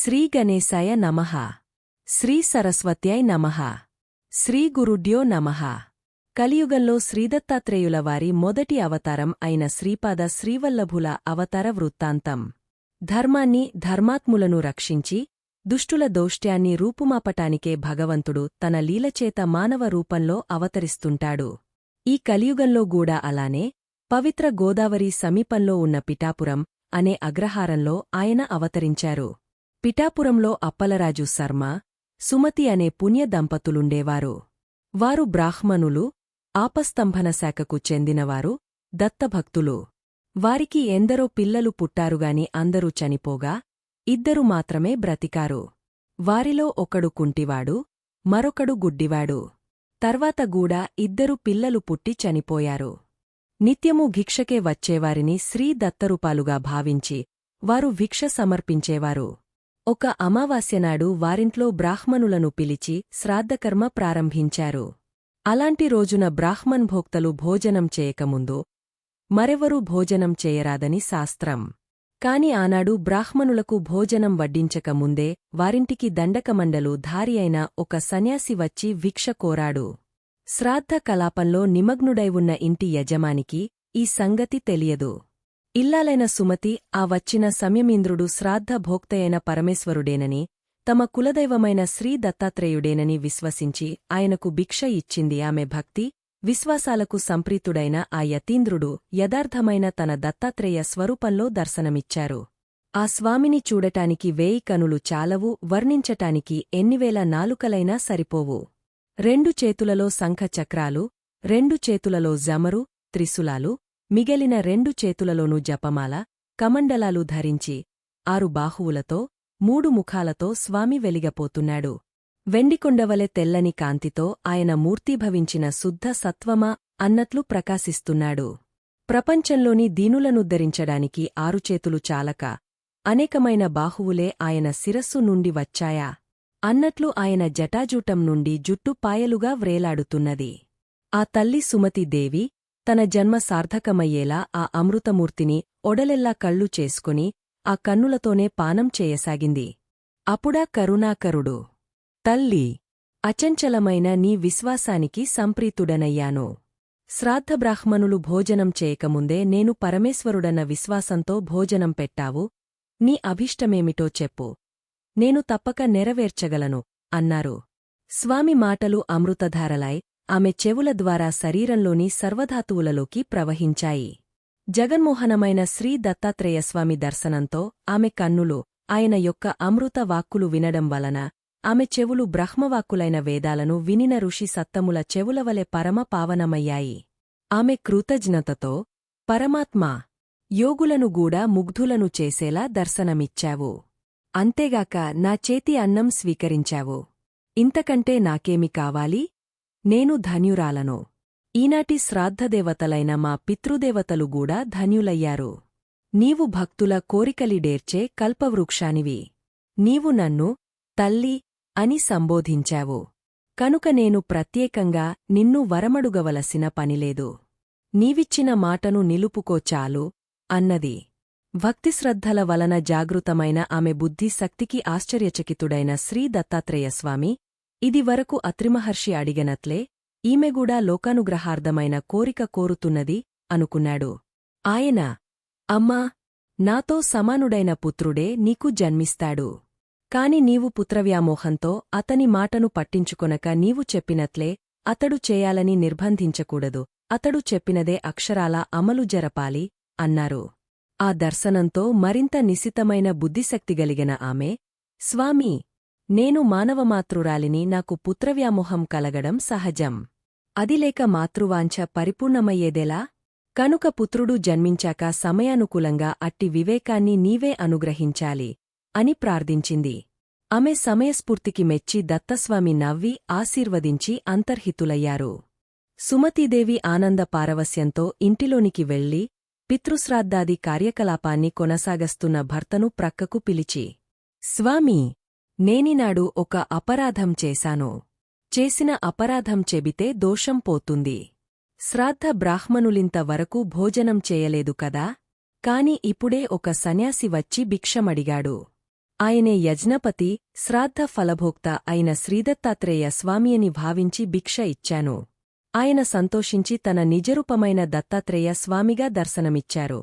శ్రీ గణేశాయ నమః. శ్రీ సరస్వత్యై నమః. శ్రీ గురుడ్యో నమః. కలియుగంలో శ్రీదత్తాత్రేయుల వారి మొదటి అవతారం అయిన శ్రీపాద శ్రీవల్లభుల అవతార వృత్తాంతం. ధర్మాన్ని, ధర్మాత్ములను రక్షించి దుష్టుల దౌష్ట్యాన్ని రూపుమాపటానికే భగవంతుడు తన లీలచేత మానవ రూపంలో అవతరిస్తుంటాడు. ఈ కలియుగంలో గూడా అలానే పవిత్ర గోదావరి సమీపంలో ఉన్న పిఠాపురం అనే అగ్రహారంలో ఆయన అవతరించారు. పిఠాపురంలో అప్పలరాజు శర్మ, సుమతి అనే పుణ్య దంపతులుండేవారు. వారు బ్రాహ్మణులు, ఆపస్తంభన శాఖకు చెందినవారు, దత్తభక్తులు. వారికి ఎందరో పిల్లలు పుట్టారుగాని అందరూ చనిపోగా 2 మాత్రమే బ్రతికారు. వారిలో ఒకడు కుంటివాడు, మరొకడు గుడ్డివాడు. తర్వాత గూడా 2 పిల్లలు పుట్టి చనిపోయారు. నిత్యము భిక్షకే వచ్చేవారిని శ్రీ దత్తరూపాలుగా భావించి వారు భిక్ష సమర్పించేవారు. ఒక అమావాస్యనాడు వారింట్లో బ్రాహ్మణులను పిలిచి శ్రాద్ధకర్మ ప్రారంభించారు. అలాంటి రోజున బ్రాహ్మణ్భోక్తలు భోజనం చేయకముందు మరెవరూ భోజనం చేయరాదని శాస్త్రం. కాని ఆనాడు బ్రాహ్మణులకు భోజనం వడ్డించకముందే వారింటికి దండకమండలు ధారి అయిన ఒక సన్యాసి వచ్చి భిక్ష కోరాడు. శ్రాద్ధ కలాపంలో నిమగ్నుడై ఉన్న ఇంటి యజమానికి ఈ సంగతి తెలియదు. ఇల్లాలైన సుమతి ఆ వచ్చిన సమయమింద్రుడు శ్రాద్ధ భోక్తయైన పరమేశ్వరుడేనని, తమ కులదైవమైన శ్రీ దత్తాత్రేయుడేనని విశ్వసించి ఆయనకు భిక్ష ఇచ్చింది. ఆమె భక్తి, విశ్వాసాలకు సంప్రీతుడైన ఆ యతీంద్రుడు యథార్థమైన తన దత్తాత్రేయ స్వరూపంలో దర్శనమిచ్చారు. ఆ స్వామిని చూడటానికి 1000 కనులు చాలవు, వర్ణించటానికి ఎన్నివేల నాలుకలైనా సరిపోవు. 2 చేతులలో శంఖ చక్రాలు, 2 చేతులలో జమరు, త్రిశూలాలు, మిగిలిన 2 చేతులలోనూ జపమాల, కమండలాలు ధరించి 6 బాహువులతో 3 ముఖాలతో స్వామి వెలిగపోతున్నాడు. వెండికొండవలె తెల్లని కాంతితో ఆయన మూర్తీభవించిన శుద్ధ సత్వమా అన్నట్లు ప్రకాశిస్తున్నాడు. ప్రపంచంలోని దీనులనుద్ధరించడానికి 6 చేతులు చాలక అనేకమైన బాహువులే ఆయన శిరస్సు నుండి వచ్చాయా అన్నట్లు ఆయన జటాజూటం నుండి జుట్టు పాయలుగా వ్రేలాడుతున్నది. ఆ తల్లి సుమతీదేవి తన జన్మ సార్థకమయ్యేలా ఆ అమృతమూర్తిని ఒడలెల్లా కళ్ళు చేసుకుని ఆ కన్నులతోనే పానం చేయసాగింది. అప్పుడా కరుణాకరుడు, తల్లి, అచంచలమైన నీ విశ్వాసానికి సంప్రీతుడనయ్యాను. శ్రాద్ధబ్రాహ్మణులు భోజనం చేయకముందే నేను పరమేశ్వరుడన్న విశ్వాసంతో భోజనం పెట్టావు. నీ అభిష్టమేమిటో చెప్పు, నేను తప్పక నెరవేర్చగలను అన్నారు. స్వామి మాటలు అమృతధారలై ఆమె చెవుల ద్వారా శరీరంలోని సర్వధాతువులలోకి ప్రవహించాయి. జగన్మోహనమైన శ్రీ దత్తాత్రేయస్వామి దర్శనంతో ఆమె కన్నులు ఆయన యొక్క అమృత వాక్కులు వినడం వలన ఆమె చెవులు బ్రహ్మవాక్కులైన వేదాలను వినిన ఋషి సత్తముల చెవులవలె పరమ పావనమయ్యాయి. ఆమె కృతజ్ఞతతో, పరమాత్మా, యోగులను గూడా ముగ్ధులను చేసేలా దర్శనమిచ్చావు. అంతేగాక నా చేతి అన్నం స్వీకరించావు. ఇంతకంటే నాకేమి కావాలి? నేను ధన్యురాలను. ఈనాటి శ్రాద్ధదేవతలైన మా పితృదేవతలు గూడా ధన్యులయ్యారు. నీవు భక్తుల కోరికలిడేర్చే కల్పవృక్షానివి. నీవు నన్ను తల్లి అని సంబోధించావు. కనుక నేను ప్రత్యేకంగా నిన్ను వరమడుగవలసిన పనిలేదు. నీవిచ్చిన మాటను నిలుపుకో చాలు అన్నది. భక్తిశ్రద్ధల వలన జాగృతమైన ఆమె బుద్ధి శక్తికి ఆశ్చర్యచకితుడైన శ్రీ దత్తాత్రేయస్వామి ఇదివరకు అత్రిమహర్షి అడిగనట్లే ఈమెగూడా లోకానుగ్రహార్థమైన కోరిక కోరుతున్నది అనుకున్నాడు. ఆయన, అమ్మా, నాతో సమానుడైన పుత్రుడే నీకు జన్మిస్తాడు. కాని నీవు పుత్రవ్యామోహంతో అతని మాటను పట్టించుకొనక నీవు చెప్పినట్లే అతడు చేయాలని నిర్బంధించకూడదు. అతడు చెప్పినదే అక్షరాలా అమలు జరపాలి అన్నారు. ఆ దర్శనంతో మరింత నిశితమైన బుద్ధిశక్తిగలిగిన ఆమె, స్వామీ, నేను మానవమాతృరాలిని, నాకు పుత్రవ్యామోహం కలగడం సహజం. అదిలేక మాతృవాంఛ పరిపూర్ణమయ్యేదెలా? కనుక పుత్రుడు జన్మించాక సమయానుకూలంగా అట్టి వివేకాన్ని నీవే అనుగ్రహించాలి అని ప్రార్థించింది. ఆమె సమయస్ఫూర్తికి మెచ్చి దత్తస్వామి నవ్వి ఆశీర్వదించి అంతర్హితులయ్యారు. సుమతీదేవి ఆనంద పారవస్యంతో ఇంటిలోనికి వెళ్లి పితృశ్రాద్ధాది కార్యకలాపాన్ని కొనసాగస్తున్న భర్తను ప్రక్కకు పిలిచి, స్వామీ, నేనినాడు ఒక అపరాధం చేశాను. చేసిన అపరాధం చెబితే దోషం పోతుంది. శ్రాద్ధ బ్రాహ్మణులింత వరకు భోజనం చేయలేదు కదా? కాని ఇప్పుడే ఒక సన్యాసి వచ్చి భిక్షమడిగాడు. ఆయనే యజ్ఞపతి శ్రాద్ధ ఫలభోక్త అయిన శ్రీదత్తాత్రేయ స్వామియని భావించి భిక్ష ఇచ్చాను. ఆయన సంతోషించి తన నిజరూపమైన దత్తాత్రేయ స్వామిగా దర్శనమిచ్చారు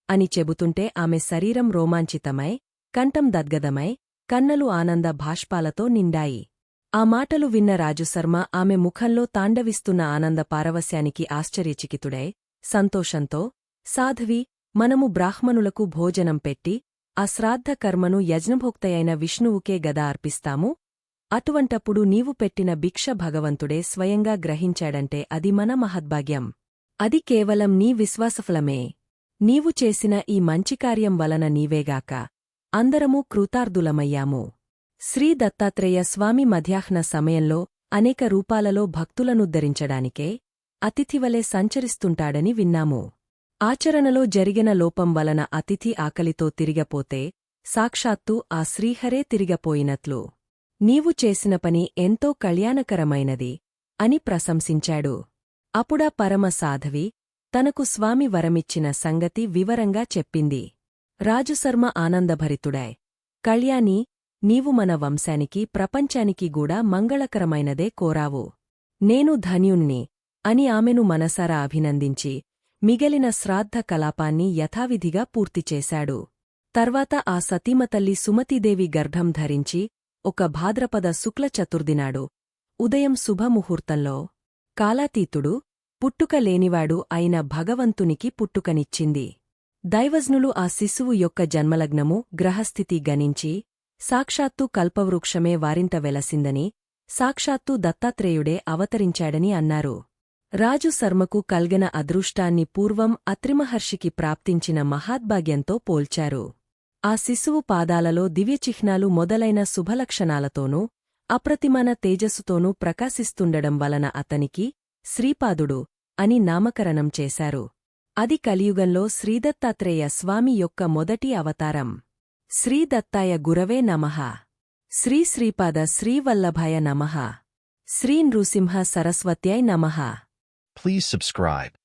అని చెబుతుంటే ఆమె శరీరం రోమాంచితమై కంఠం దద్గదమై కన్నలు ఆనంద భాష్పాలతో నిండాయి. ఆ మాటలు విన్న రాజుశర్మ ఆమె ముఖంలో తాండవిస్తున్న ఆనంద పారవస్యానికి ఆశ్చర్యచకితుడై సంతోషంతో, సాధ్వి, మనము బ్రాహ్మణులకు భోజనం పెట్టి ఆ శ్రాద్ధ కర్మను యజ్ఞభోక్తయైన విష్ణువుకే గదా అర్పిస్తాము. అటువంటప్పుడు నీవు పెట్టిన భిక్ష భగవంతుడే స్వయంగా గ్రహించాడంటే అది మన మహద్భాగ్యం. అది కేవలం నీ విశ్వాసఫలమే. నీవు చేసిన ఈ మంచికార్యం వలన నీవేగాక అందరమూ కృతార్థులమయ్యాము. శ్రీ దత్తాత్రేయ స్వామి మధ్యాహ్న సమయంలో అనేక రూపాలలో భక్తులనుద్ధరించడానికే అతిథివలే సంచరిస్తుంటాడని విన్నాము. ఆచరణలో జరిగిన లోపం వలన అతిథి ఆకలితో తిరిగపోతే సాక్షాత్తు ఆ శ్రీహరే తిరిగపోయినట్లు నీవు చేసిన పని ఎంతో కళ్యాణకరమైనది అని ప్రశంసించాడు. అప్పుడా పరమ సాధవి తనకు స్వామి వరమిచ్చిన సంగతి వివరంగా చెప్పింది. రాజుశర్మ ఆనందభరితుడాయ్, కళ్యాణి, నీవు మన వంశానికి ప్రపంచానికి గూడా మంగళకరమైనదే కోరావు. నేను ధన్యుణ్ణి అని ఆమెను మనసారా అభినందించి మిగిలిన శ్రాద్ధ కలాపాన్ని యథావిధిగా పూర్తిచేశాడు. తర్వాత ఆ సతీమతల్లి సుమతీదేవి గర్భం ధరించి ఒక భాద్రపద శుక్ల చతుర్దినాడు ఉదయం శుభముహూర్తంలో కాలాతీతుడు, పుట్టుక లేనివాడు అయిన భగవంతునికి పుట్టుకనిచ్చింది. దైవజ్ఞులు ఆ శిశువు యొక్క జన్మలగ్నము గ్రహస్థితి గణించి సాక్షాత్తు కల్పవృక్షమే వారింత వెలసిందని, సాక్షాత్తు దత్తాత్రేయుడే అవతరించాడని అన్నారు. రాజు శర్మకు కల్గెన అదృష్టాన్ని పూర్వం అత్రిమహర్షికి ప్రాప్తించిన మహాద్భాగ్యంతో పోల్చారు. ఆ శిశువు పాదాలలో దివ్యచిహ్నాలు మొదలైన శుభలక్షణాలతోనూ అప్రతిమాన తేజస్సుతోనూ ప్రకాశిస్తుండడం వలన అతనికి శ్రీపాదుడు అని నామకరణం చేశారు. అది కలియుగంలో శ్రీదత్తాత్రేయ స్వామి యొక్క మొదటి అవతారం. శ్రీదత్తాయ గురవే నమః. శ్రీ శ్రీపాద శ్రీవల్లభాయ నమః. శ్రీ నృసింహ సరస్వత్యై నమః. Please subscribe.